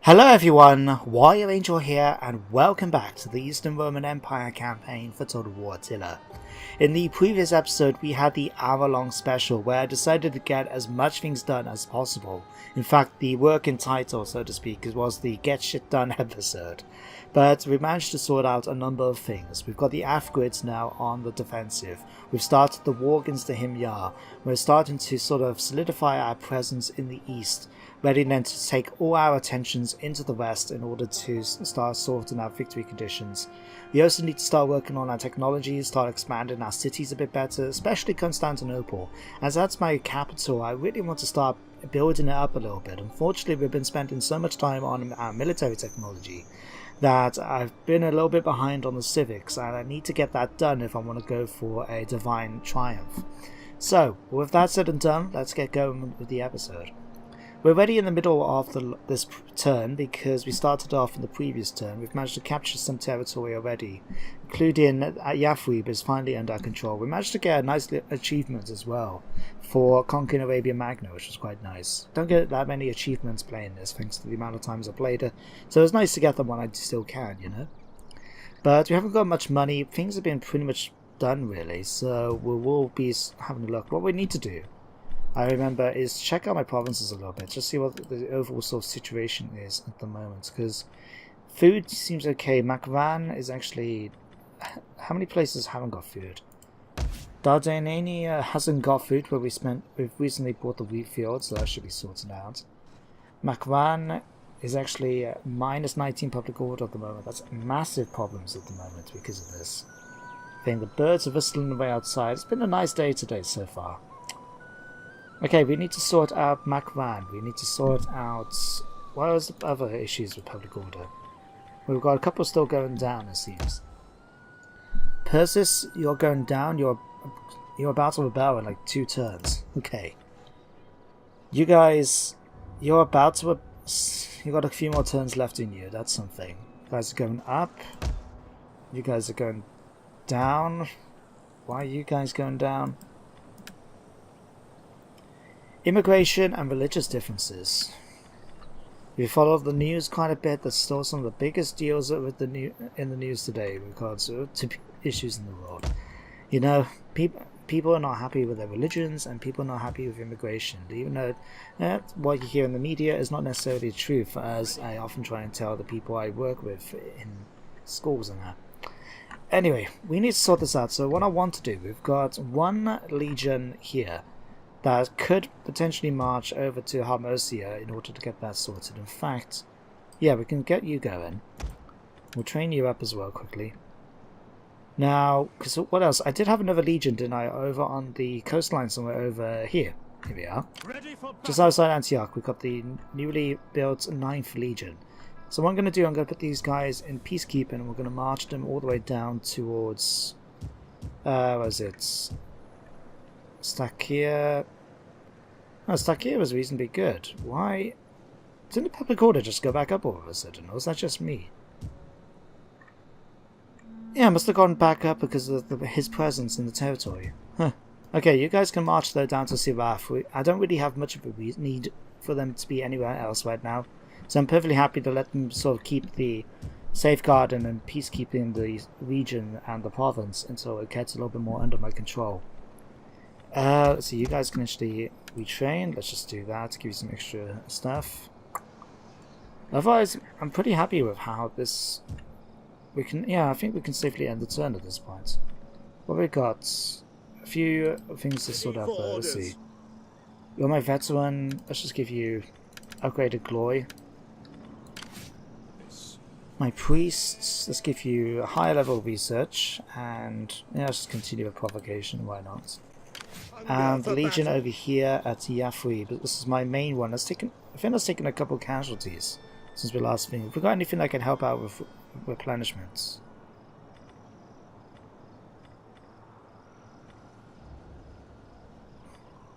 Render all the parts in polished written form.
Hello everyone, Warrior Angel here and welcome back to the Eastern Roman Empire campaign for Total War Attila. In the previous episode we had the hour-long special where I decided to get as much things done as possible. In fact, the working title, so to speak, was the Get Shit Done episode. But we managed to sort out a number of things. We've got the Afgrids now on the defensive. We've started the war against the Himyar. We're starting to sort of solidify our presence in the east, ready then to take all our attentions into the west in order to start sorting out victory conditions. We also need to start working on our technology, start expanding our cities a bit better, especially Constantinople. As that's my capital, I really want to start building it up a little bit. Unfortunately, we've been spending so much time on our military technology that I've been a little bit behind on the civics, and I need to get that done if I want to go for a divine triumph. So, with that said and done, let's get going with the episode. We're already in the middle of this turn because we started off in the previous turn. We've managed to capture some territory already, including Yathrib is finally under our control. We managed to get a nice achievement as well for conquering Arabia Magna, which was quite nice. Don't get that many achievements playing this thanks to the amount of times I played it, so it's nice to get them when I still can, you know. But we haven't got much money. Things have been pretty much done really, so we will be having a look. What we need to do, I remember, is check out my provinces a little bit, just see what the overall sort of situation is at the moment, because food seems okay. Makran is actually... How many places haven't got food? Dardania hasn't got food, but we've recently bought the wheat field, so that should be sorted out. Makran is actually minus 19 public order at the moment. That's massive problems at the moment because of this. I think the birds are whistling away outside. It's been a nice day today so far. Okay, we need to sort out Makran. We need to sort out... What are the other issues with public order? We've got a couple still going down, it seems. Persis, you're going down. You're about to rebel in like 2 turns. Okay. You guys... You're about to... You got a few more turns left in you. That's something. You guys are going up. You guys are going down. Why are you guys going down? Immigration and religious differences. If you follow the news quite a bit, there's still some of the biggest deals in the news today in regards to issues in the world. You know, people are not happy with their religions, and people are not happy with immigration. Even though what you hear in the media is not necessarily the truth, as I often try and tell the people I work with in schools and that. Anyway, we need to sort this out. So what I want to do, we've got 1 legion here that could potentially march over to Harmosia in order to get that sorted. In fact, yeah, we can get you going. We'll train you up as well quickly. Now, because what else? I did have another legion, didn't I? Over on the coastline somewhere over here. Here we are. Just outside Antioch, we've got the newly built 9th Legion. So what I'm going to do, I'm going to put these guys in peacekeeping, and we're going to march them all the way down towards... what is it? Stakia. Oh, Stakia was reasonably good. Why didn't the public order just go back up all of a sudden, or was that just me? Yeah, it must have gone back up because of his presence in the territory. Huh. Okay, you guys can march though down to Siraf. I don't really have much of a need for them to be anywhere else right now, so I'm perfectly happy to let them sort of keep the safeguarding and peacekeeping the region and the province until it gets a little bit more under my control. Let's see, you guys can actually retrain. Let's just do that to give you some extra stuff. Otherwise, I'm pretty happy with how this... We can, yeah, I think we can safely end the turn at this point. What we got? A few things to sort out there. Let's see. You're my veteran. Let's just give you upgraded glory. My priests. Let's give you a higher level of research, and yeah, let's just continue with provocation. Why not? And the legion over here at Yathrib, but this is my main one. I think that's taken a couple of casualties since we last finished. Have we got anything that can help out with replenishments?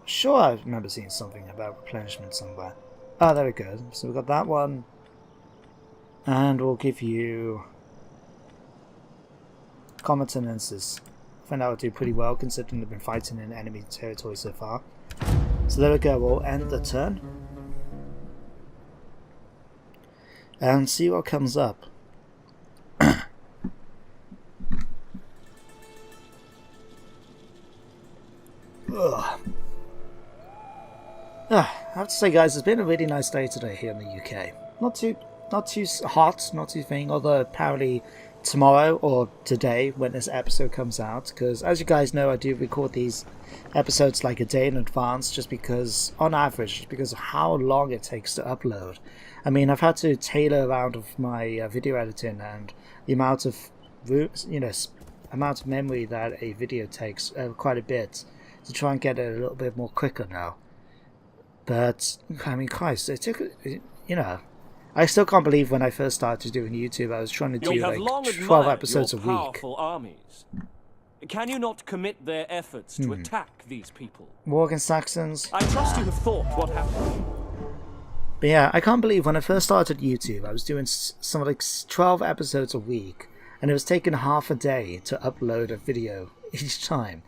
Sure, I remember seeing something about replenishment somewhere. Ah, there we go. So we've got that one. And we'll give you competences. I think that would do pretty well considering they've been fighting in enemy territory so far. So there we go, we'll end the turn. and see what comes up. Ugh. I have to say, guys, it's been a really nice day today here in the UK. Not too hot, not too thing, although apparently tomorrow or today when this episode comes out, because as you guys know, I do record these episodes like a day in advance, just because, on average, just because of how long it takes to upload. I mean, I've had to tailor around of my video editing and the amount of amount of memory that a video takes quite a bit to try and get it a little bit more quicker now. But I mean, Christ, it took, I still can't believe when I first started doing YouTube, I was trying to do like 12 episodes a week. Armies. Can you not commit their efforts to attack these people? War against Saxons? I trust you have thought what happened. But yeah, I can't believe when I first started YouTube, I was doing something like 12 episodes a week, and it was taking half a day to upload a video each time.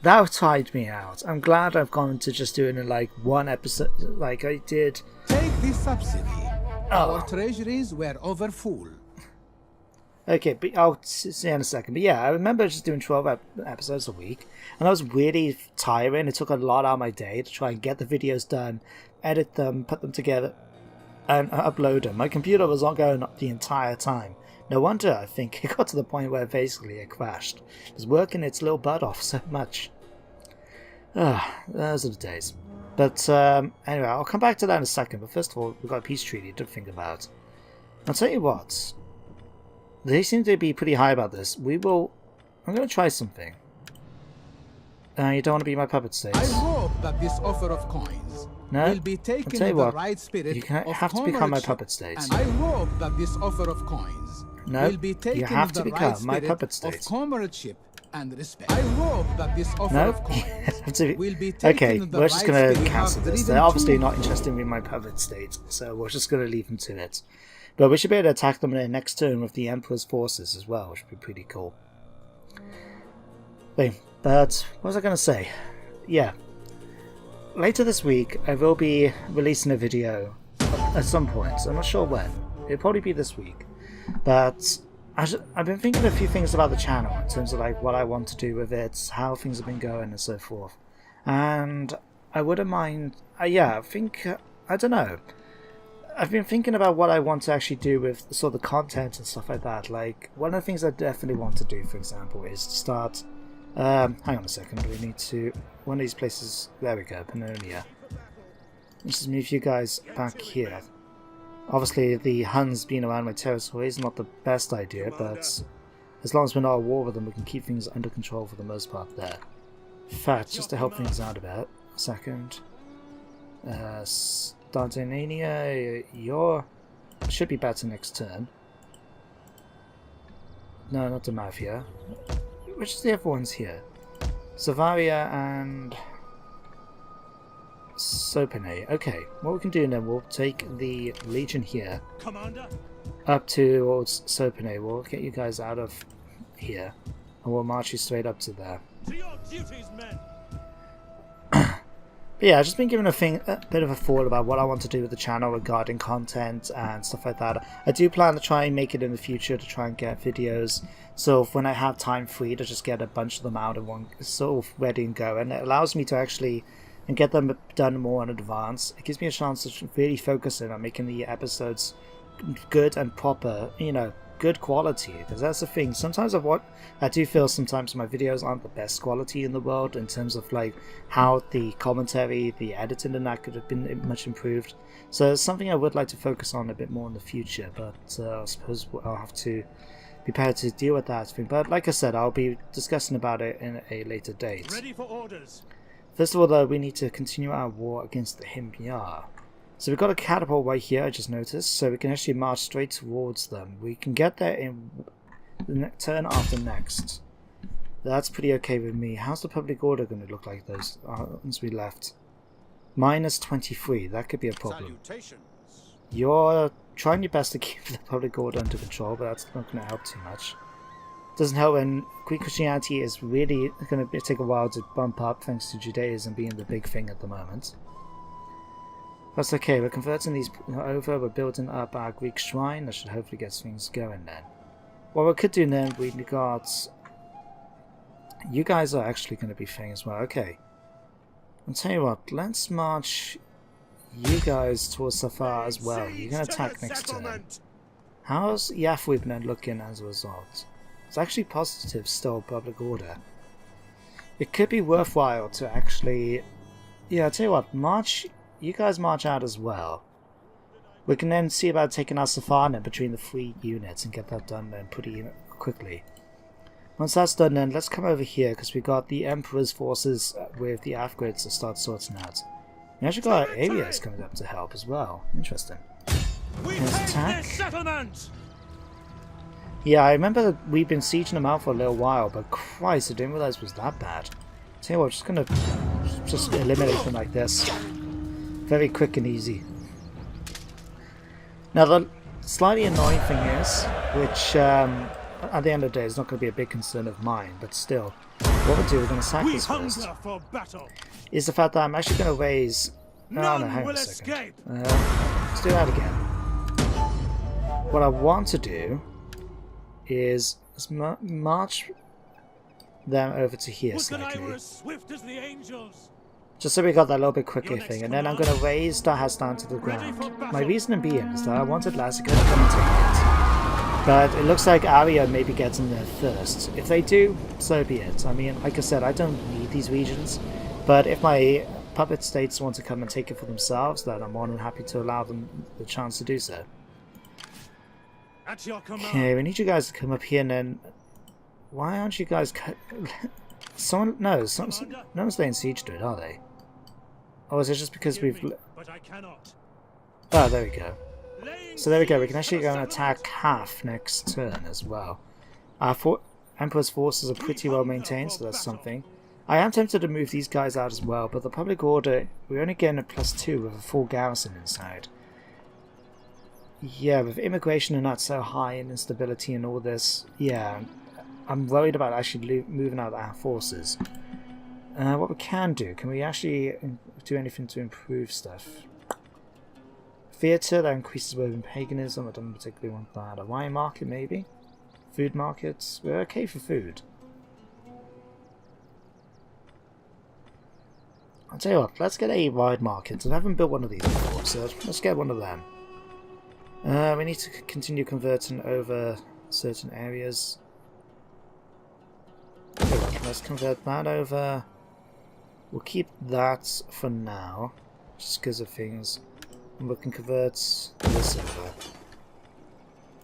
That tired me out. I'm glad I've gone to just doing it like one episode, like I did. Take this subsidy. Our treasuries were overfull. Okay, but I'll see in a second. But yeah, I remember just doing 12 episodes a week, and that was really tiring. It took a lot out of my day to try and get the videos done, edit them, put them together, and upload them. My computer was on going the entire time. No wonder I think it got to the point where basically it crashed. It was working its little butt off so much. Those are the days. But anyway, I'll come back to that in a second. But first of all, we've got a peace treaty to think about. I'll tell you what. They seem to be pretty high about this. I'm going to try something. You don't want to be my puppet states. I hope that this offer of coins will be taken in the right spirit. You have to become my puppet states. And I hope that this offer of coins will be taken you have in to the become right my spirit puppet states. of comradeship and respect. I hope that this offer of coins will be taken okay, in the we're just right going to spirit cancel of this. freedom They're obviously too. not interested in my puppet states, so we're just going to leave them to it. But we should be able to attack them in their next turn with the Emperor's forces as well, which would be pretty cool. But what was I going to say? Yeah. Later this week, I will be releasing a video at some point. I'm not sure when. It'll probably be this week. But I've been thinking a few things about the channel in terms of like what I want to do with it, how things have been going and so forth. And I wouldn't mind... I don't know. I've been thinking about what I want to actually do with sort of the content and stuff like that. Like, one of the things I definitely want to do, for example, is to start... hang on a second, we need to... One of these places... There we go, Pannonia. Let's just move you guys back here. Obviously, the Huns being around my territory is not the best idea, but as long as we're not at war with them, we can keep things under control for the most part there. In fact, just to help things out a bit, a second. Dardania, should be better next turn. No, not the Mafia. Which is the other ones here? Savaria and Sopene. Okay, what we can do then, we'll take the Legion here, Commander, up towards Sopene. We'll get you guys out of here, and we'll march you straight up to there. to your duties, men. But yeah, I've just been given a bit of a thought about what I want to do with the channel regarding content and stuff like that. I do plan to try and make it in the future to try and get videos, so when I have time free to just get a bunch of them out in one sort of ready and go, and it allows me to actually and get them done more in advance. It gives me a chance to really focus in on making the episodes good and proper, good quality, because that's the thing. Sometimes I do feel sometimes my videos aren't the best quality in the world in terms of like how the commentary, the editing and that could have been much improved. So it's something I would like to focus on a bit more in the future, but I suppose I'll have to be prepared to deal with that thing. But like I said, I'll be discussing about it in a later date. Ready for orders. First of all though, we need to continue our war against the Himyar. So we've got a catapult right here, I just noticed, so we can actually march straight towards them. We can get there in the turn after next. That's pretty okay with me. How's the public order going to look like those once we left? Minus 23, that could be a problem. You're trying your best to keep the public order under control, but that's not going to help too much. Doesn't help when Greek Christianity is really going to take a while to bump up thanks to Judaism being the big thing at the moment. That's okay, we're converting these over, we're building up our Greek shrine, that should hopefully get things going then. What we could do then, we got... You guys are actually going to be thing as well, okay. I'll tell you what, let's march you guys towards Safar as well. You're going to attack next turn. How's Yathwibnen looking as a result? It's actually positive still, public order. It could be worthwhile to actually... Yeah, I'll tell you what, you guys march out as well. We can then see about taking our Safarna between the 3 units and get that done then pretty quickly. Once that's done then, let's come over here because we got the Emperor's forces with the Afgrids to start sorting out. We actually got our areas coming up to help as well. Interesting. Here's attack. Yeah, I remember that we've been sieging them out for a little while, but Christ, I didn't realize it was that bad. Tell you what, just gonna eliminate them like this. Very quick and easy. Now the slightly annoying thing is, which at the end of the day is not going to be a big concern of mine, but still, what we'll do, we're going to sack this first, is the fact that I'm actually going to raise... Oh no, hang on a second. Let's do that again. What I want to do is march them over to here slightly. Just so we got that little bit quicker thing, and then I'm going to raise Dahas down to the ground. My reason being is that I wanted Lassika to come and take it. But it looks like Arya maybe gets in there first. If they do, so be it. I mean, like I said, I don't need these regions, but if my puppet states want to come and take it for themselves, then I'm more than happy to allow them the chance to do so. Okay, we need you guys to come up here and then... Why aren't you guys... no one's laying siege to it, are they? Or is it just because we've... Oh, there we go. So there we go, we can actually go and attack half next turn as well. Our Emperor's forces are pretty well maintained, so that's something. I am tempted to move these guys out as well, but the public order, we're only getting a +2 with a full garrison inside. Yeah, with immigration and not so high and instability and all this, yeah, I'm worried about actually moving out our forces. What we can do, can we actually do anything to improve stuff? Theatre, that increases urban paganism, I don't particularly want that. A wine market maybe? Food markets, we're okay for food. I'll tell you what, let's get a wine market. I haven't built one of these before, so let's get one of them. We need to continue converting over certain areas. Okay, let's convert that over. We'll keep that for now, just because of things. And we can convert this over.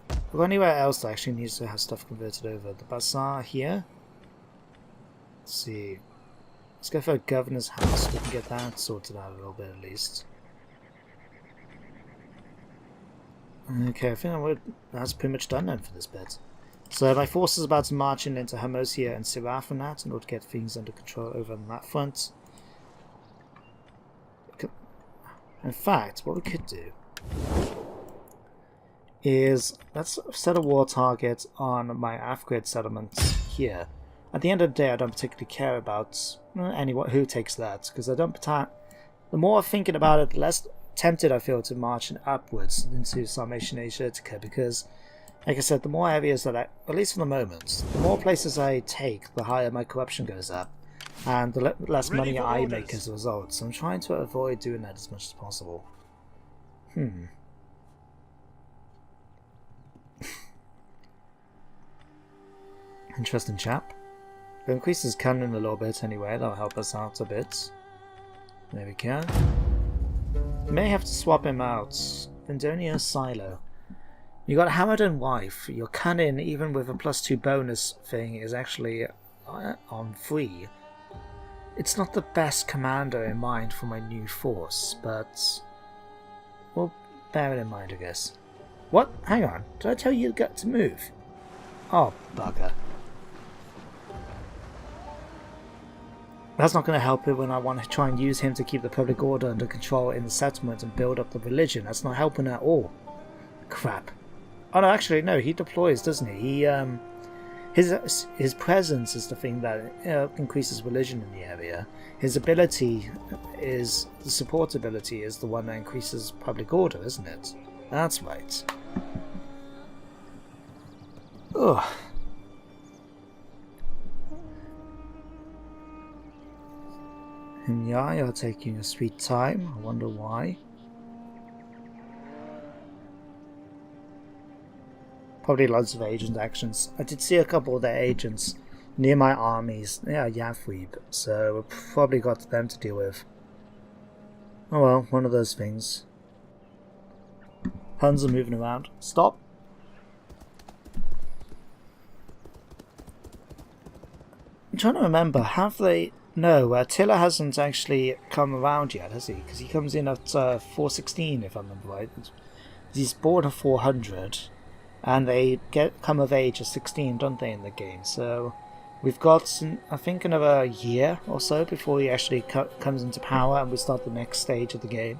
We've got anywhere else that actually needs to have stuff converted over. The bazaar here. Let's see. Let's go for a governor's house. We can get that sorted out a little bit at least. Okay, I think that's pretty much done then for this bit. So my force is about to march in into Hermosia and Seraphonat in order to get things under control over on that front. In fact, what we could do is let's set a war target on my Afgrid settlements here. At the end of the day, I don't particularly care about who takes that, because I don't. The more I'm thinking about it, the less tempted I feel to march upwards into Sarmatian Asiatica, because, like I said, the more areas that at least for the moment, the more places I take, the higher my corruption goes up, and the less money I make as a result. So I'm trying to avoid doing that as much as possible. Interesting chap. We'll increase his cannon a little bit anyway, that'll help us out a bit. There we go. May have to swap him out. Vendonia Silo. You got Hammered and Wife. Your cannon, even with a +2 bonus thing, is actually on free. It's not the best commander in mind for my new force, but we'll bear it in mind, I guess. What? Hang on. Did I tell you to move? Oh, bugger. That's not going to help it when I want to try and use him to keep the public order under control in the settlement and build up the religion. That's not helping at all. Crap. Oh no, actually no, he deploys, doesn't he? his presence is the thing that increases religion in the area. His ability is the support ability is the one that increases public order, isn't it? That's right. Ugh. Yeah, you're taking a sweet time. I wonder why. Probably lots of agent actions. I did see a couple of their agents near my armies. Yeah, Yafweeb. So we've probably got them to deal with. Oh well, one of those things. Huns are moving around. Stop. I'm trying to remember. Have they... No, Attila hasn't actually come around yet, has he? Because he comes in at 416, if I remember right. He's born at 400. And they come of age at 16, don't they, in the game? So we've got, I think, another year or so before he actually comes into power and we start the next stage of the game.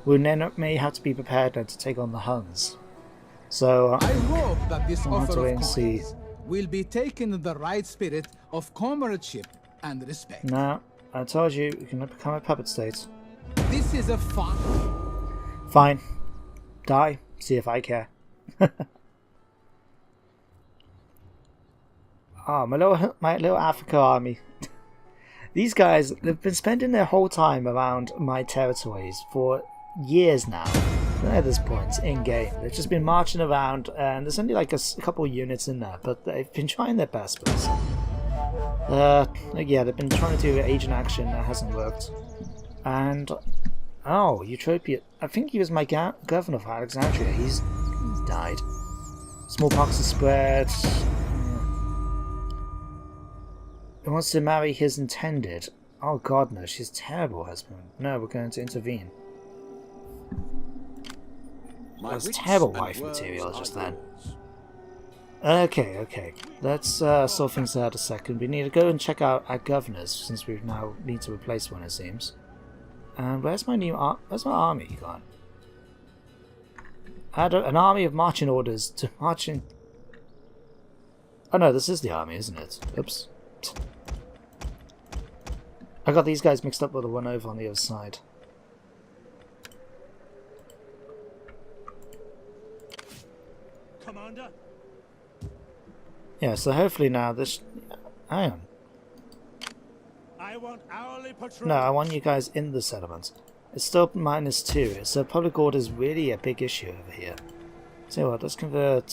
We then may have to be prepared to take on the Huns. So I hope that this we'll have to offer wait of and see. coins will be taken in the right spirit of comradeship and respect. No, I told you, you can become a puppet state. This is a fun. Fine. Die. See if I care. Oh, my little Africa army. These guys, they've been spending their whole time around my territories for years now. At this point, in-game. They've just been marching around, and there's only like a couple of units in there, but they've been trying their best. But, yeah, they've been trying to do agent action, that hasn't worked. And, oh, Utopia. I think he was my governor of Alexandria. He's died. Smallpox has spread. He wants to marry his intended. Oh god, no, she's a terrible husband. No, we're going to intervene. That was terrible wife material just then. Okay. Let's sort things out a second. We need to go and check out our governors, since we now need to replace one, it seems. And where's my army gone? I had an army of marching orders to march in... Oh no, this is the army, isn't it? Oops. I got these guys mixed up with the one over on the other side. Commander? Yeah, so hopefully now this... Hang on. I want hourly patrol. No, I want you guys in the settlement. It's still -2, so public order is really a big issue over here. So what, let's convert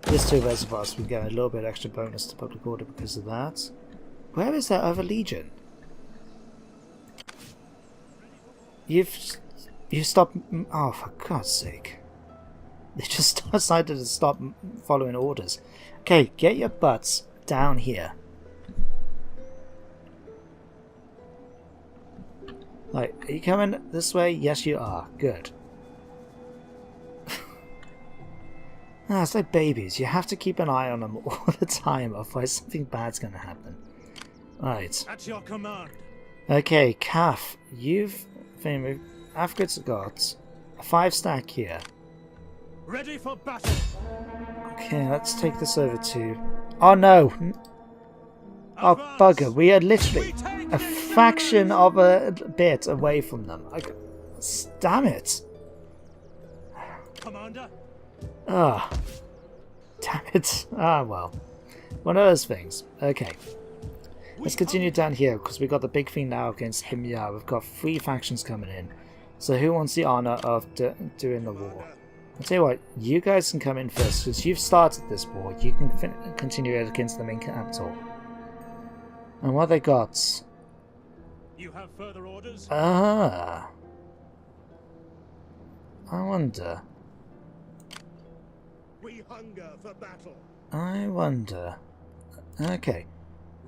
this to a reservoir so we can get a little bit extra bonus to public order because of that. Where is that other legion? You stopped... Oh, for God's sake. They just decided to stop following orders. Okay, get your butts down here. Like, are you coming this way? Yes, you are. Good. It's like babies. You have to keep an eye on them all the time, otherwise something bad's going to happen. Right. At your command. Okay, Calf, Africa's got a 5-stack here. Ready for battle. Okay, let's take this over to... Oh no! Oh bugger, we are literally a fraction of a bit away from them. Damn it! Commander? Ah, damn it. Ah, well. One of those things. Okay. Let's continue down here, because we've got the big thing now against Himyar. We've got 3 factions coming in. So who wants the honour of doing the war? I'll tell you what, you guys can come in first, because you've started this war. You can continue it against the main capital. And what they got? You have further orders? Ah. I wonder. We hunger for battle. I wonder. Okay.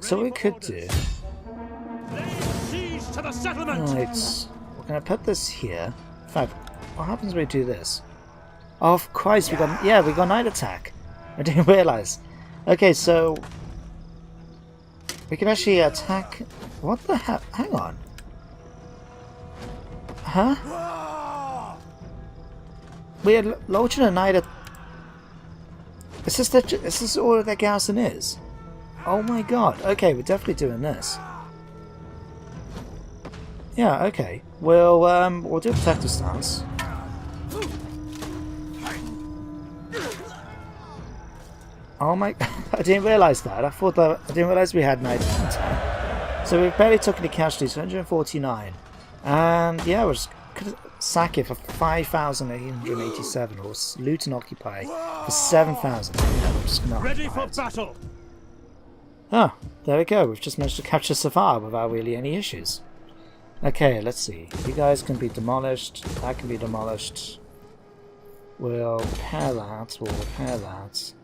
So we could do... Lay siege to the settlement. Right. We're going to put this here. In fact, what happens when we do this? Oh, of Christ, we got... Yeah, we got night attack. I didn't realise. Okay, so... we can actually attack... What the hell? Hang on. Huh? We are launching a night attack. Is this all that garrison is? Oh my god. Okay, we're definitely doing this. Yeah, okay. We'll do a protective stance. Oh my... I didn't realise that. I didn't realise we had 90 time. So we've barely took any casualties, 149. And yeah, we're just gonna sack it for 5,887, or loot and occupy for 7,000. Ready for battle! Oh, there we go. We've just managed to capture Safar without really any issues. Okay, let's see. You guys can be demolished. That can be demolished. We'll repair that. We'll repair that.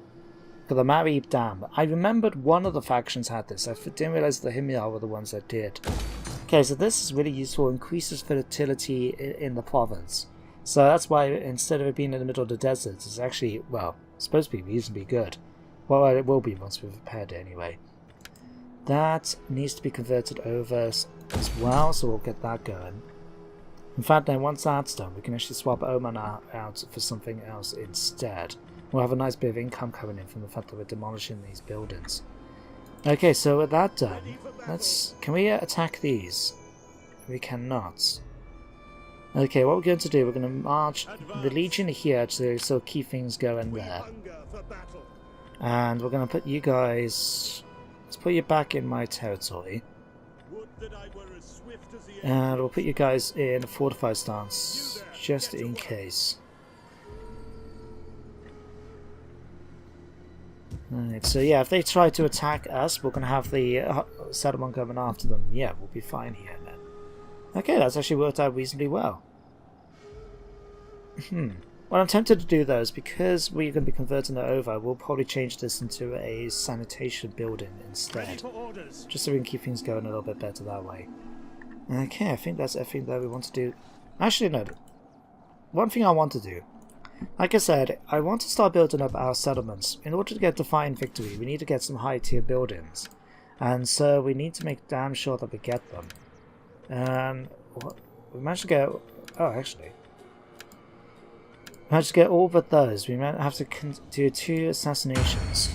For the Marib Dam. I remembered one of the factions had this. I didn't realize the Himyar were the ones that did. Okay, so this is really useful. Increases fertility in the province. So that's why instead of it being in the middle of the desert, it's actually, well, supposed to be reasonably good. Well, it will be once we've repaired it anyway. That needs to be converted over as well, so we'll get that going. In fact, then once that's done, we can actually swap Oman out for something else instead. We'll have a nice bit of income coming in from the fact that we're demolishing these buildings. Okay, so with that done, can we attack these? We cannot. Okay, what we're going to do, we're going to march the Legion here to sort of keep things going there. And we're going to put you guys... Let's put you back in my territory. And we'll put you guys in a fortified stance, just in case. Alright, so yeah, if they try to attack us, we're going to have the settlement coming after them. Yeah, we'll be fine here then. Okay, that's actually worked out reasonably well. What I'm tempted to do though is because we're going to be converting it over, we'll probably change this into a sanitation building instead. Just so we can keep things going a little bit better that way. Okay, I think that's everything that we want to do. Actually, no. One thing I want to do. Like I said, I want to start building up our settlements. In order to get Defiant Victory, we need to get some high tier buildings. And so we need to make damn sure that we get them. And we managed to get... Oh, actually. We managed to get all but those. We might have to do 2 assassinations.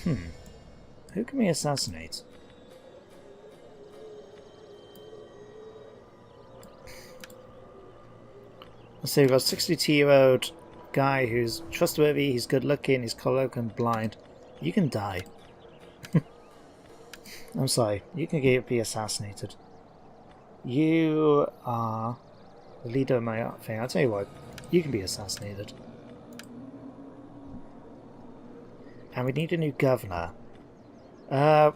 Who can we assassinate? Let's see, we've got a 62-year-old guy who's trustworthy, he's good looking, he's colloquial and blind. You can die. I'm sorry, you can be assassinated. You are the leader of my thing. I'll tell you what, you can be assassinated. And we need a new governor.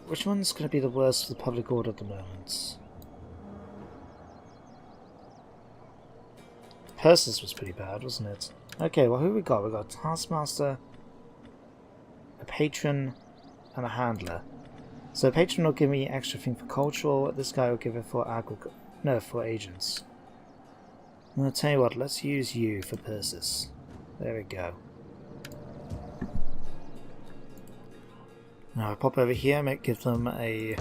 Which one's going to be the worst for the public order at the moment? Persis was pretty bad, wasn't it? Okay, well, who we got? We got a Taskmaster, a Patron, and a Handler. So a Patron will give me extra thing for cultural. This guy will give it for for agents. I'm gonna tell you what. Let's use you for Persis. There we go. Now I pop over here, give them a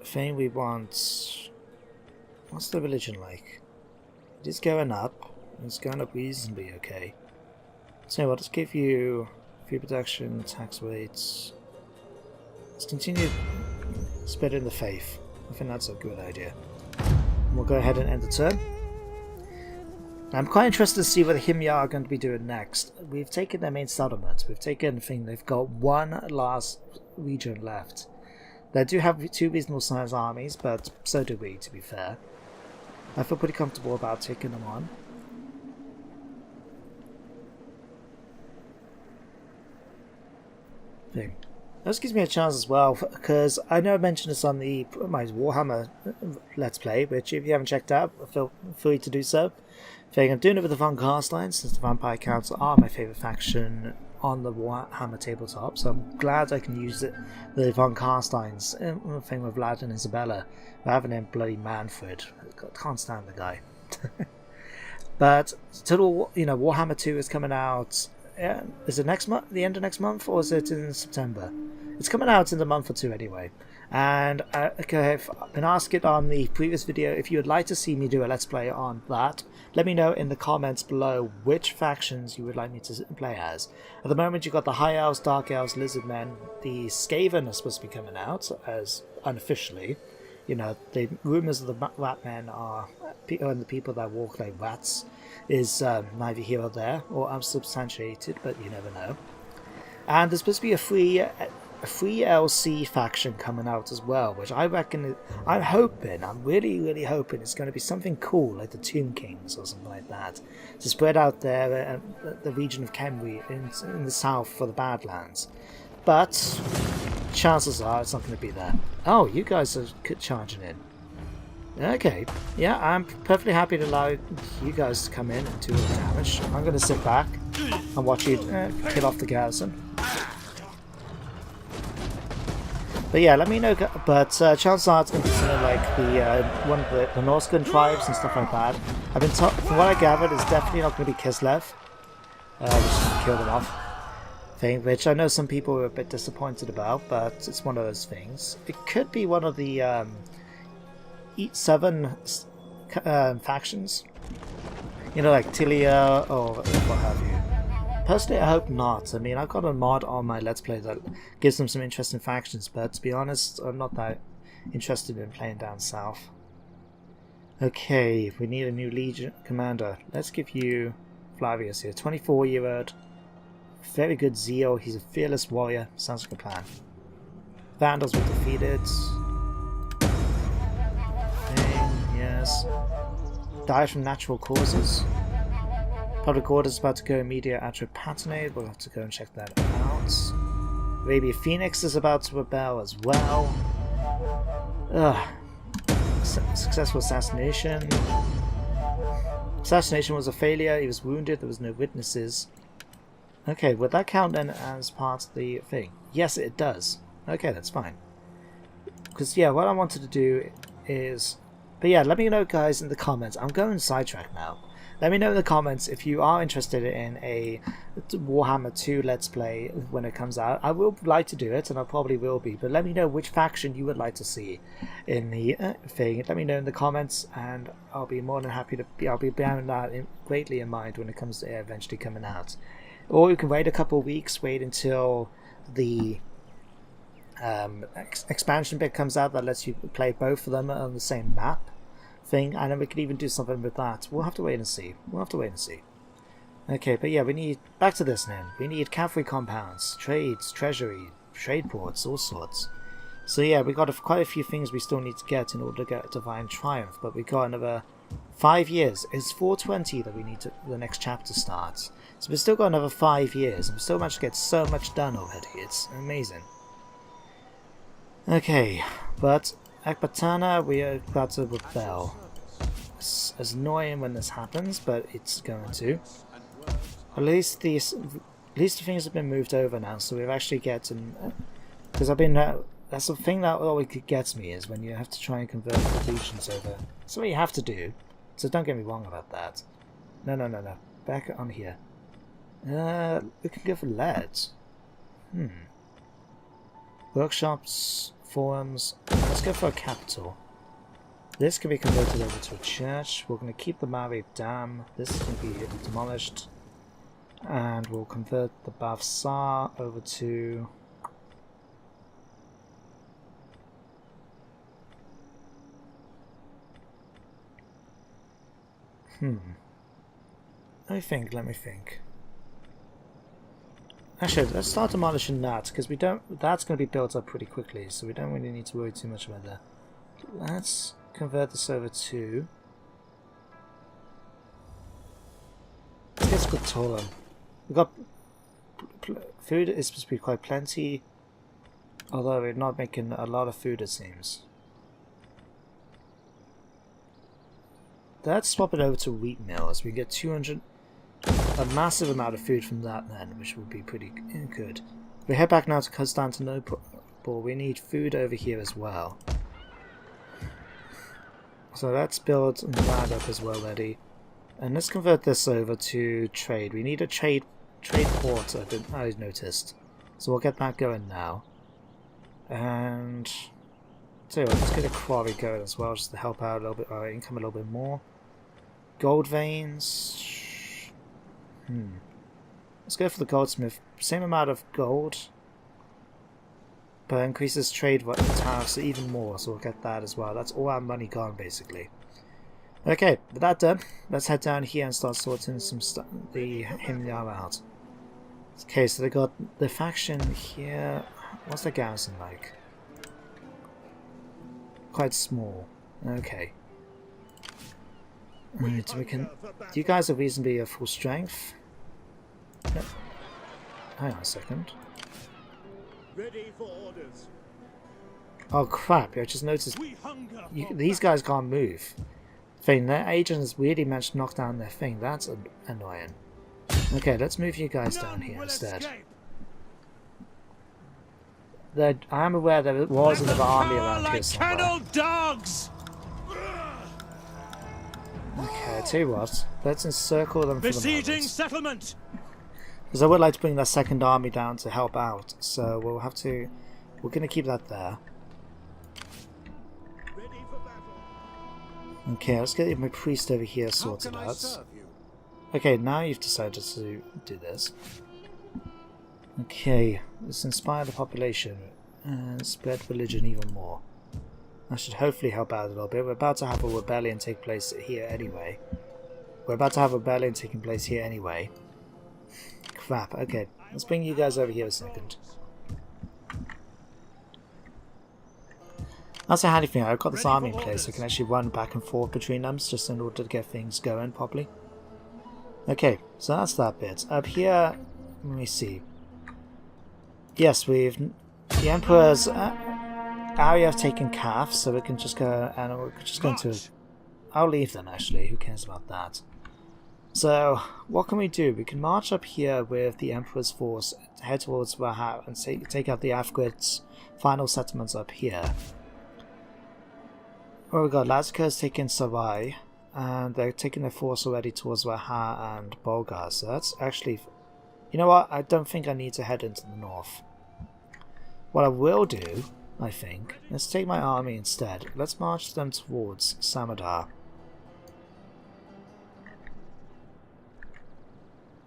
thing. We want. What's the religion like? It is going up. It's going up reasonably okay. So what? Let's give you food production, tax rates. Let's continue spreading the faith. I think that's a good idea. And we'll go ahead and end the turn. I'm quite interested to see what the Himyar are going to be doing next. We've taken their main settlement. We've taken the thing. They've got one last region left. They do have 2 reasonable sized armies, but so do we, to be fair. I feel pretty comfortable about taking them on. Thing. This gives me a chance as well, because I know I mentioned this on my Warhammer Let's Play, which if you haven't checked out, feel free to do so. I'm doing it with the Von Carsteins, since the Vampire Council are my favourite faction on the Warhammer tabletop, so I'm glad I can use the Von Carsteins thing with Vlad and Isabella, rather than bloody Manfred. I can't stand the guy. But Total, Warhammer 2 is coming out. Is it next month? The end of next month, or is it in September? It's coming out in a month or two anyway. And okay, I've been asked it on the previous video if you would like to see me do a let's play on that. Let me know in the comments below which factions you would like me to play as. At the moment you've got the High Elves, Dark Elves, Lizard Men. The Skaven are supposed to be coming out as unofficially. You know, the rumours of the Rat Men are, and the people that walk like rats is neither here or there, or unsubstantiated, but you never know. And there's supposed to be a free LC faction coming out as well, which I reckon, I'm really hoping it's going to be something cool like the Tomb Kings or something like that, to spread out there the region of Kemri in the south for the Badlands. But chances are it's not going to be there. Oh, you guys are charging in. Okay, yeah, I'm perfectly happy to allow you guys to come in and do the damage. I'm going to sit back and watch you kill off the garrison. But yeah, let me know. But chances are it's going to be something like one of the Norscan tribes and stuff like that. I've been told, from what I gathered, it's definitely not going to be Kislev, which is going to kill them off. Thing, which I know some people were a bit disappointed about, but it's one of those things. It could be one of the 7 factions, you know, like Tilia or what have you. Personally, I hope not. I mean, I've got a mod on my Let's Play that gives them some interesting factions, but to be honest, I'm not that interested in playing down south. Okay, we need a new Legion commander. Let's give you Flavius here, 24-year-old. Very good zeal, he's a fearless warrior. Sounds like a plan. Vandals were defeated. Yes. Died from natural causes. Public order is about to go immediate atropatronate. We'll have to go and check that out. Arabia Phoenix is about to rebel as well. Ugh. Successful assassination. Assassination was a failure. He was wounded. There was no witnesses. Okay, would that count then as part of the thing? Yes, it does. Okay, that's fine. Because, yeah, what I wanted to do is... But yeah, let me know, guys, in the comments. I'm going sidetrack now. Let me know in the comments if you are interested in a Warhammer 2 Let's Play when it comes out. I will like to do it, and I probably will be. But let me know which faction you would like to see in the thing. Let me know in the comments, and I'll be more than happy to... I'll be bearing that greatly in mind when it comes to it eventually coming out. Or you can wait a couple of weeks, wait until the expansion bit comes out that lets you play both of them on the same map thing, and then we could even do something with that. We'll have to wait and see. Okay, but yeah, we need... Back to this then. We need cavalry compounds, trades, treasury, trade ports, all sorts. So yeah, we got quite a few things we still need to get in order to get Divine Triumph, but we got another 5 years. It's 420 that we need to... The next chapter starts. So we've still got another 5 years, and we've still managed to get so much done already. It's amazing. Okay, but Ekbatana, we are about to rebel. It's annoying when this happens, but it's going to. At least the things have been moved over now, so we've actually getting... Because I've been... that's the thing that always gets me, is when you have to try and convert the legions over. That's what you have to do, so don't get me wrong about that. No. Back on here. We can go for lead. Workshops, forums. Let's go for a capital. This can be converted over to a church. We're going to keep the Mari Dam. This can be demolished. And we'll convert the Bavsar over to... Let me think. Actually, let's start demolishing that, because we don't... That's going to be built up pretty quickly, so we don't really need to worry too much about that. Let's convert this over to... Let's get Skotorum. We've got... Food is supposed to be quite plenty, although we're not making a lot of food, it seems. Let's swap it over to wheat mills. We get 200... A massive amount of food from that then, which would be pretty good. We head back now to Constantinople. We need food over here as well. So let's build that up as well, ready. And let's convert this over to trade. We need a trade port, I noticed. So we'll get that going now. And so let's get a quarry going as well, just to help out a little bit, our income a little bit more. Gold veins. Let's go for the goldsmith. Same amount of gold, but increases trade tariffs even more, so we'll get that as well. That's all our money gone, basically. Okay, with that done, let's head down here and start sorting some stuff, the Himyar out. Okay, so they got the faction here. What's the garrison like? Quite small. Okay. Right, we can. You guys are reasonably at full strength. Yep. Hang on a second. Ready for orders. Oh crap! I just noticed these guys can't move. Thing, their agent has really managed to knock down their thing. That's annoying. Okay, let's move you guys down here instead. I am aware there was another army around here somewhere. Dogs! Okay, I tell you what, let's encircle them for the Besieging moment. settlement! Because I would like to bring that second army down to help out, so we'll have to. We're going to keep that there. Ready for battle. Okay, let's get my priest over here sorted out. Okay, now you've decided to do this. Okay, let's inspire the population and spread religion even more. That should hopefully help out a little bit. We're about to have a rebellion take place here anyway. Crap, okay. Let's bring you guys over here a second. That's a handy thing. I've got this army in place, so I can actually run back and forth between them just in order to get things going properly. Okay, so that's that bit. Up here, let me see. Yes, the Emperor's area have taken calf, so we can just go and we're just going to. I'll leave them actually. Who cares about that? So what can we do? We can march up here with the Emperor's force, head towards Wahab, and take out the Afghans' final settlements up here. Oh, we got Lazika's taking Sarai, and they're taking their force already towards Waha and Bulgar. So that's actually. You know what? I don't think I need to head into the north. What I will do, I think, let's take my army instead. Let's march them towards Samadar.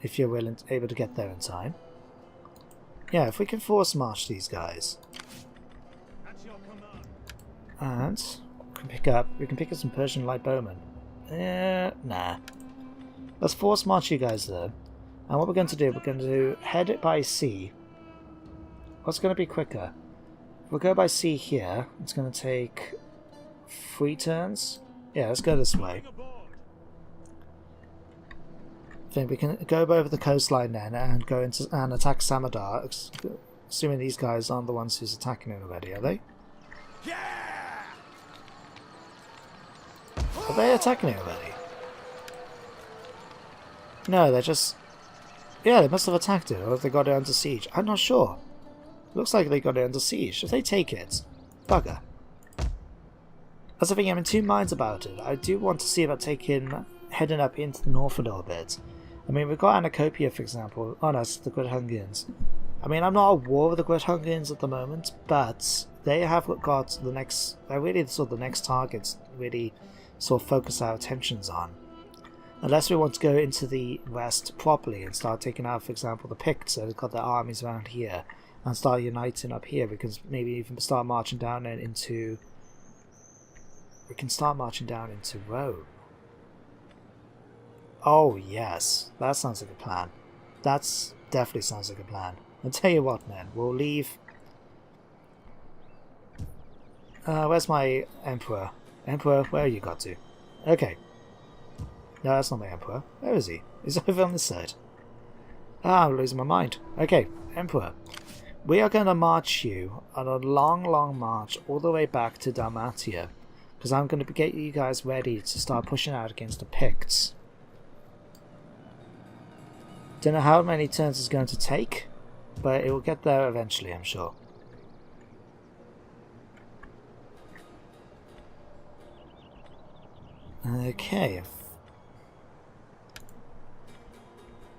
If you're able to get there in time. Yeah, if we can force march these guys. And we can pick up some Persian light bowmen. Nah. Let's force march you guys though. And what we're going to do, we're going to head it by sea. What's going to be quicker? If we go by sea here, it's going to take 3 turns. Yeah, let's go this way. I think we can go over the coastline then and go into and attack Samadar. Assuming these guys aren't the ones who's attacking it already, are they? Are they attacking it already? No, they're just. Yeah, they must have attacked it, or have they got it under siege? I'm not sure. Looks like they got it under siege. If they take it, bugger. That's the thing, I'm in 2 minds about it. I do want to see about heading up into the north a little bit. I mean, we've got Anacopia, for example. Oh no, it's the Great Hungarians. I mean, I'm not at war with the Great Hungarians at the moment, but they have got the next. They're really sort of the next targets. Really, sort of focus our attentions on. Unless we want to go into the west properly and start taking out, for example, the Picts that have got their armies around here and start uniting up here, we can maybe even start marching down into. We can start marching down into Rome. Oh yes, that sounds like a plan. That's definitely sounds like a plan. I'll tell you what, man, we'll leave. Where's my Emperor? Emperor, where you got to? Okay. No, that's not my Emperor. Where is he? He's over on this side. Ah, I'm losing my mind. Okay, Emperor. We are going to march you on a long, long march all the way back to Dalmatia. Because I'm going to get you guys ready to start pushing out against the Picts. Don't know how many turns it's going to take, but it will get there eventually, I'm sure. Okay.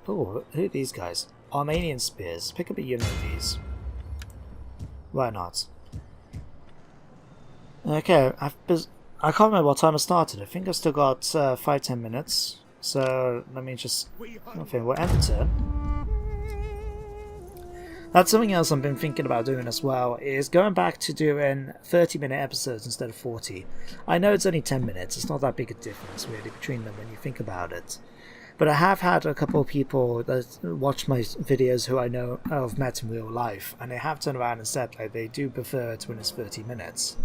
Oh, who are these guys? Armenian spears. Pick up a unit of these. Why not? Okay, I can't remember what time I started. I think I've still got 5-10 minutes. So let me just... Okay, we'll end the turn. That's something else I've been thinking about doing as well, is going back to doing 30-minute episodes instead of 40. I know it's only 10 minutes, it's not that big a difference really between them when you think about it. But I have had a couple of people that watch my videos who I know I've met in real life, and they have turned around and said like they do prefer it when it's 30 minutes.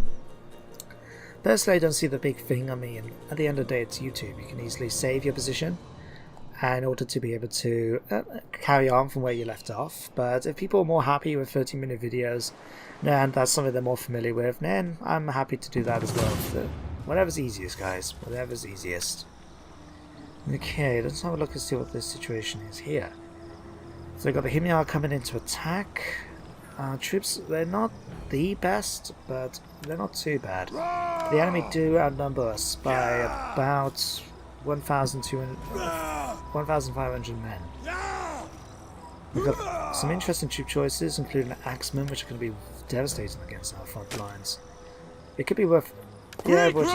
Personally, I don't see the big thing. I mean, at the end of the day, it's YouTube. You can easily save your position in order to be able to carry on from where you left off. But if people are more happy with 30-minute videos, and that's something they're more familiar with, then I'm happy to do that as well. So whatever's easiest, guys. Whatever's easiest. Okay, let's have a look and see what this situation is here. So we've got the Himyar coming in to attack. Troops, they're not the best, but they're not too bad. The enemy do outnumber us by about 1,500 men. We've got some interesting troop choices, including Axemen, which are going to be devastating against our front lines. It could be worth... Yeah, we're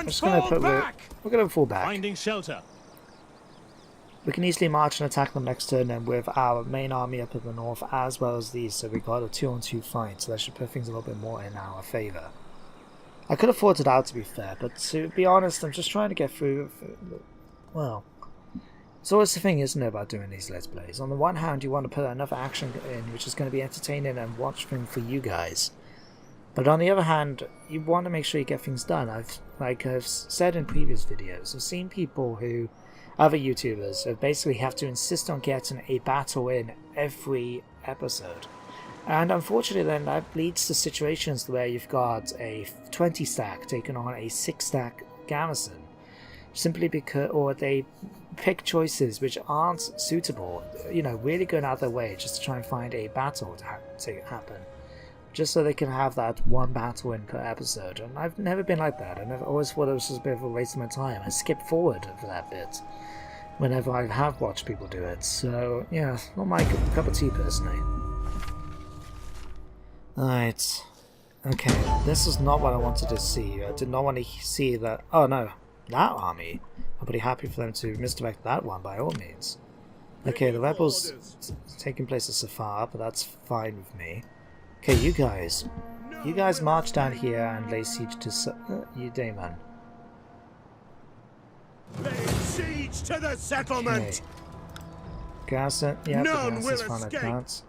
just going to put... We're going to fall back. Finding shelter. We can easily march and attack them next turn, and with our main army up in the north as well as these, so we've got a 2-on-2 fight, so that should put things a little bit more in our favour. I could have fought it out, to be fair, but to be honest, I'm just trying to get through... Well, it's always the thing, isn't it, about doing these Let's Plays. On the one hand, you want to put enough action in, which is going to be entertaining and watching for you guys. But on the other hand, you want to make sure you get things done. Like I've said in previous videos, I've seen people who... Other YouTubers who basically have to insist on getting a battle in every episode. And unfortunately then that leads to situations where you've got a 20 stack taking on a 6 stack garrison. Simply because, or they pick choices which aren't suitable, you know, really going out of their way just to try and find a battle to happen. Just so they can have that one battle in per episode. And I've never been like that. I always thought it was just a bit of a waste of my time. I skip forward for that bit whenever I have watched people do it. So, yeah, not my cup of tea personally. Alright. Okay, this is not what I wanted to see. I did not want to see that... Oh no, that army. I'll be happy for them to misdirect that one by all means. Okay, the rebels taking place at Safar, but that's fine with me. Okay, you guys march down here and lay siege to Udaman. Lay siege to the settlement. Okay. Garrison, yeah, the garrison's fine like that.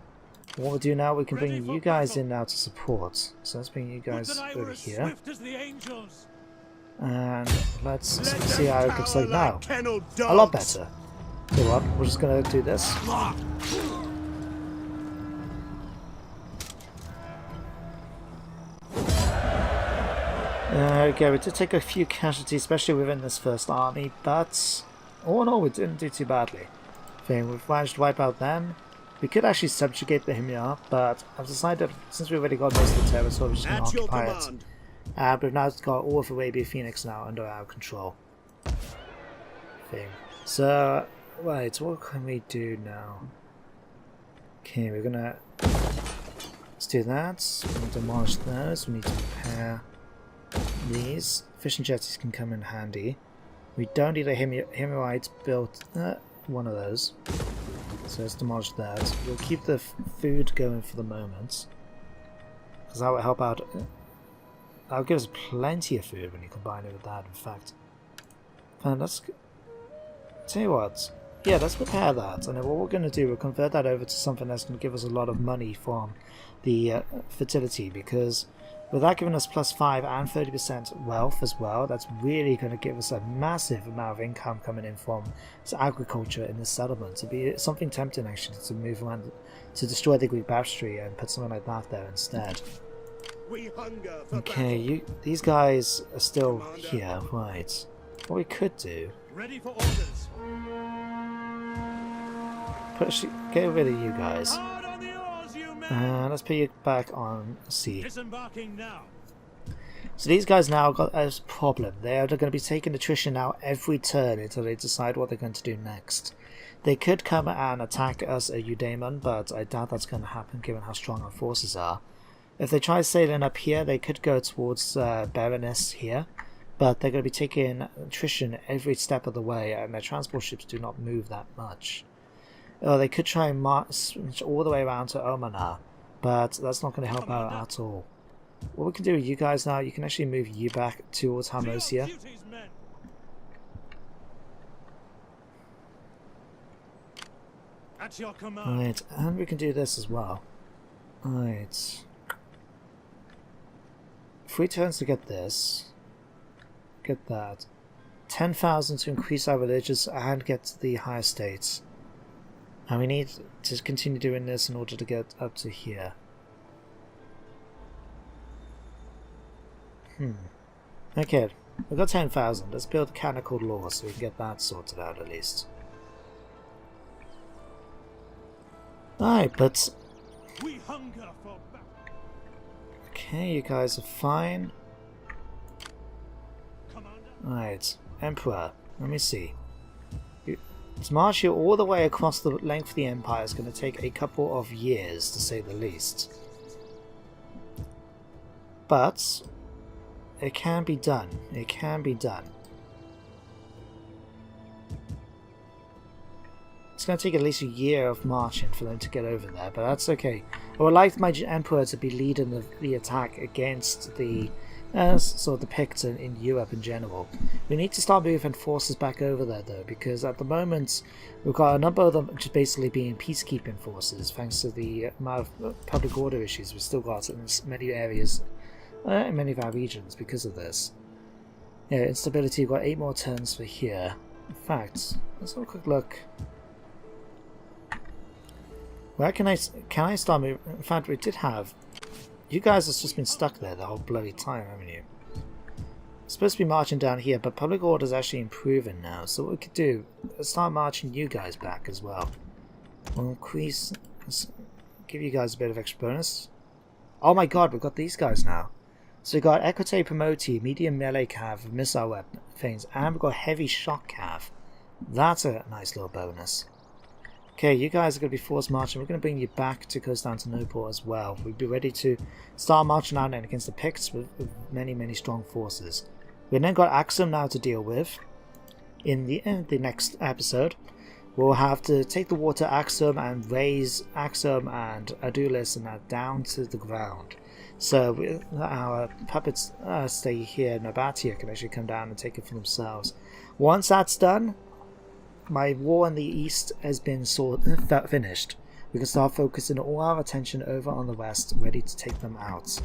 What we'll do now, we can bring you guys in now to support. So let's bring you guys over here. And let's see how it looks like now. A lot better. So what, we're just gonna do this. Okay, we did take a few casualties, especially within this first army, but all in all we didn't do too badly. We've managed to wipe out them. We could actually subjugate the Himyar, but I've decided, since we've already got most of the territory, we're just going to occupy it. But we've now got all of Arabia Phoenix now under our control. So, right, what can we do now? Okay, we're gonna... Let's do that. We're going to demolish those. We need to repair these. Fishing jetties can come in handy. We don't need a Himyarite built one of those. So let's demolish that. We'll keep the food going for the moment, because that will help out. That'll give us plenty of food when you combine it with that, in fact. And let's... Tell you what. Yeah, let's prepare that. And then what we're going to do, we'll convert that over to something that's going to give us a lot of money from the fertility, because with that giving us +5 and 30% wealth as well, that's really going to give us a massive amount of income coming in from agriculture in this settlement. To be something tempting actually to move around, to destroy the Greek baptistry and put something like that there instead. Okay, these guys are still here, right? What we could do... Ready for orders. Get rid of you guys. Let's put you back on sea. Disembarking now. So these guys now got a problem. They are going to be taking attrition now every turn until they decide what they're going to do next. They could come and attack us at Eudaemon, but I doubt that's going to happen given how strong our forces are. If they try sailing up here, they could go towards Baroness here, but they're going to be taking attrition every step of the way, and their transport ships do not move that much. They could try and march all the way around to Omanar, but that's not going to help out at all. What we can do with you guys now, you can actually move you back towards Harmosia. At your command. Right, and we can do this as well. Right. 3 turns to get this. Get that. 10,000 to increase our religious and get to the higher states. And we need to continue doing this in order to get up to here. Okay, we've got 10,000. Let's build canonical law so we can get that sorted out at least. Alright, but... We hunger for battle. Okay, you guys are fine. Commander. Alright, Emperor, let me see. To march you all the way across the length of the Empire is going to take a couple of years, to say the least. But it can be done. It can be done. It's going to take at least a year of marching for them to get over there, but that's okay. I would like my Emperor to be leading the attack against the sort of the Picts in Europe in general. We need to start moving forces back over there though, because at the moment we've got a number of them just basically being peacekeeping forces thanks to the amount of public order issues we've still got in many areas, in many of our regions because of this. Yeah, instability, we've got 8 more turns for here. In fact, let's have a quick look. Where can I start moving? In fact, we did have... You guys have just been stuck there the whole bloody time, haven't you? Supposed to be marching down here, but public order is actually improving now. So what we could do, let's start marching you guys back as well. We'll increase... Let's give you guys a bit of extra bonus. Oh my god, we've got these guys now. So we've got Equite Promoti, medium melee cav, missile weapon things, and we've got heavy shock cav. That's a nice little bonus. Okay, you guys are going to be forced marching. We're going to bring you back to Constantinople as well. We'll be ready to start marching out and against the Picts with many strong forces. We've then got Axum now to deal with. In the next episode, we'll have to take the water Axum and raise Axum and Adulis and that down to the ground. So our puppets stay here. Nabatea can actually come down and take it for themselves. Once that's done, my war in the east has been finished. We can start focusing all our attention over on the west, ready to take them out.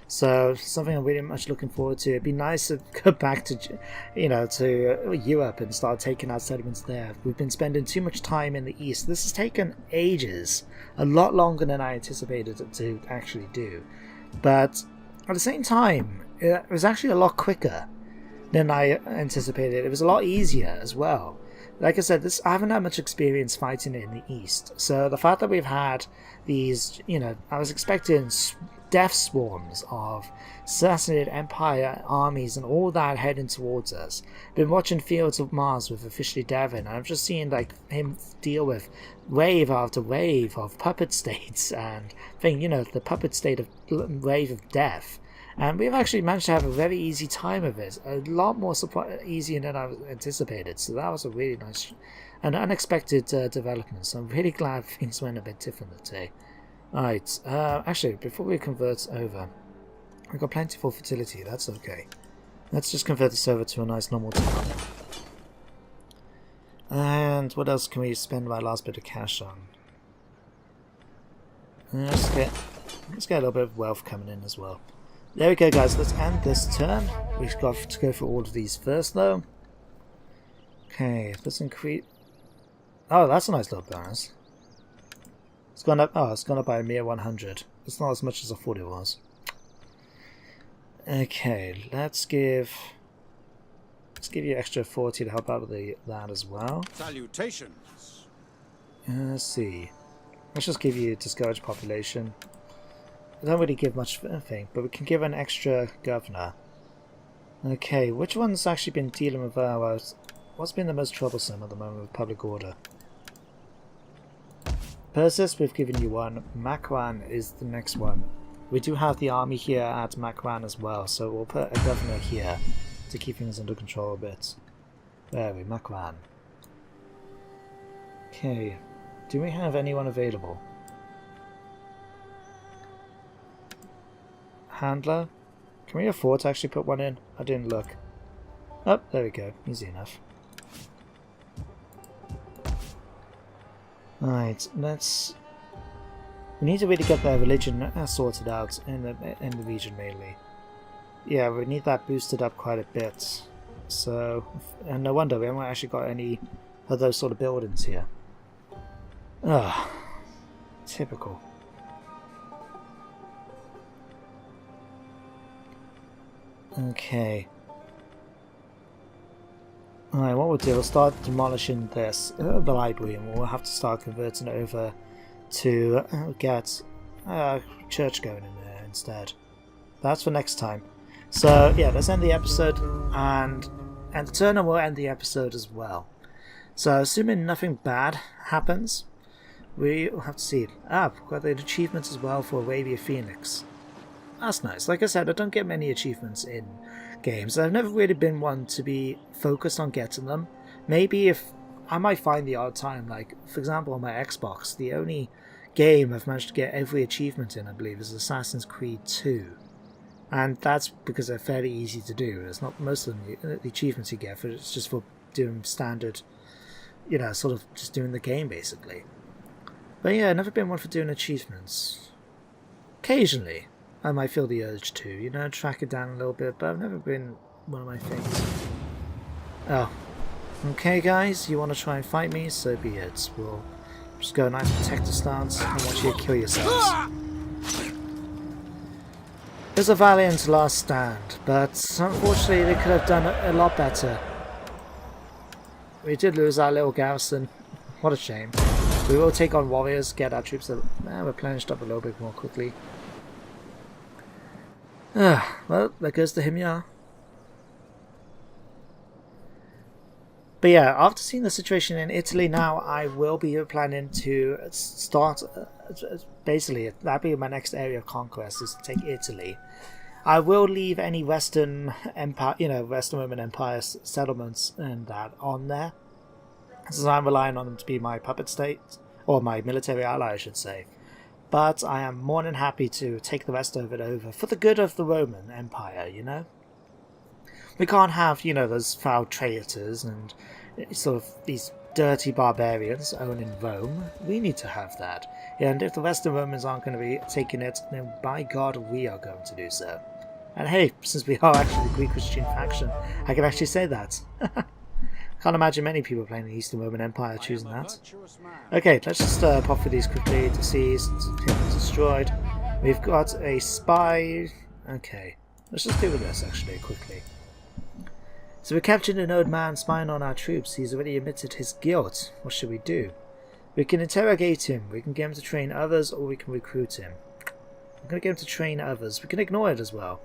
So something I'm really much looking forward to. It'd be nice to go back to, to Europe and start taking out settlements there. We've been spending too much time in the east. This has taken ages, a lot longer than I anticipated it to actually do. But at the same time, it was actually a lot quicker than I anticipated. It was a lot easier as well. Like I said, I haven't had much experience fighting in the east, so the fact that we've had these, I was expecting death swarms of Sassanid Empire armies and all that heading towards us. Been watching Fields of Mars with Officially Devon, and I'm just seeing him deal with wave after wave of puppet states and the puppet state of wave of death. And we've actually managed to have a very easy time of it. A lot more easier than I anticipated. So that was a really nice and unexpected development. So I'm really glad things went a bit different today. Alright, actually, before we convert over, we've got plenty for fertility. That's okay. Let's just convert this over to a nice normal town. And what else can we spend my last bit of cash on? Let's get a little bit of wealth coming in as well. There we go, guys. Let's end this turn. We've got to go for all of these first, though. Okay, let's increase... Oh, that's a nice little bonus. It's gone up... Oh, it's gone up by a mere 100. It's not as much as I thought it was. Okay, let's give you extra 40 to help out with that as well. Salutations. Let's see. Let's just give you discouraged population. I don't really give much anything, but we can give an extra governor. Okay, which one's actually been dealing with what's been the most troublesome at the moment with public order? Persis, we've given you one. Makwan is the next one. we do have the army here at Makran as well, so we'll put a governor here to keep things under control a bit. There we Makran. Okay, do we have anyone available? Handler? Can we afford to actually put one in? I didn't look. Oh, there we go. Easy enough. Alright, let's... We need to really get their religion sorted out in the region mainly. Yeah, we need that boosted up quite a bit. So, and no wonder we haven't actually got any of those sort of buildings here. Ugh, typical. Okay. Alright, what we'll do, we'll start demolishing this, the library, and we'll have to start converting it over to get church going in there instead. That's for next time. So yeah, let's end the episode, and the turner will end the episode as well. So assuming nothing bad happens, we'll have to see. Ah, we've got the achievements as well for Arabia Phoenix. That's nice. Like I said, I don't get many achievements in games. I've never really been one to be focused on getting them. Maybe if I might find the odd time, like for example on my Xbox, the only game I've managed to get every achievement in, I believe, is Assassin's Creed 2. And that's because they're fairly easy to do. It's not most of them, the achievements you get, it's just for doing standard, you know, sort of just doing the game basically. But yeah, I've never been one for doing achievements. Occasionally I might feel the urge to, you know, track it down a little bit, but I've never been one of my things. Oh. Okay guys, you want to try and fight me? So be it. We'll just go a nice protector stance and watch you kill yourselves. It was a valiant last stand, but unfortunately they could have done a lot better. We did lose our little garrison. What a shame. We will take on warriors, get our troops replenished up a little bit more quickly. Well, there goes the Himyar. But yeah, after seeing the situation in Italy now, I will be planning to start, basically, that'll be my next area of conquest, is to take Italy. I will leave any Western Empire, you know, Western Roman Empire settlements and that on there, since I'm relying on them to be my puppet state, or my military ally, I should say. But I am more than happy to take the rest of it over for the good of the Roman Empire, you know? We can't have, you know, those foul traitors and sort of these dirty barbarians owning Rome. We need to have that. And if the Western Romans aren't going to be taking it, then by God, we are going to do so. And hey, since we are actually the Greek Christian faction, I can actually say that. Can't imagine many people playing the Eastern Roman Empire choosing that. Okay, let's just pop through these quickly. Deceased, destroyed. We've got a spy. Okay, let's just deal with this actually quickly. So we captured an old man spying on our troops. He's already admitted his guilt. What should we do? We can interrogate him. We can get him to train others, or we can recruit him. I'm going to get him to train others. We can ignore it as well.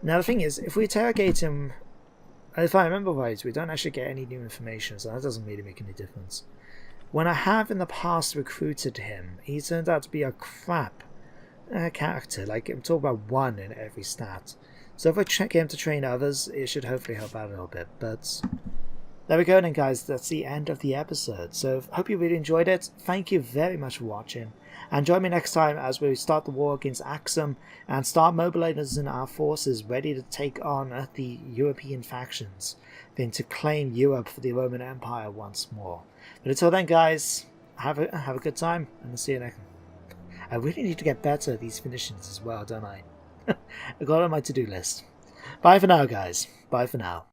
Now the thing is, if we interrogate him, if I remember right, we don't actually get any new information, so that doesn't really make any difference. When I have in the past recruited him, he turned out to be a crap character. Like, I'm talking about 1 in every stat. So if I get him to train others, it should hopefully help out a little bit. But there we go then, guys. That's the end of the episode. So hope you really enjoyed it. Thank you very much for watching. And join me next time as we start the war against Axum and start mobilizing our forces ready to take on the European factions, then to claim Europe for the Roman Empire once more. But until then, guys, have a good time, and I'll see you next time. I really need to get better at these finishings as well, don't I? I got it on my to-do list. Bye for now, guys. Bye for now.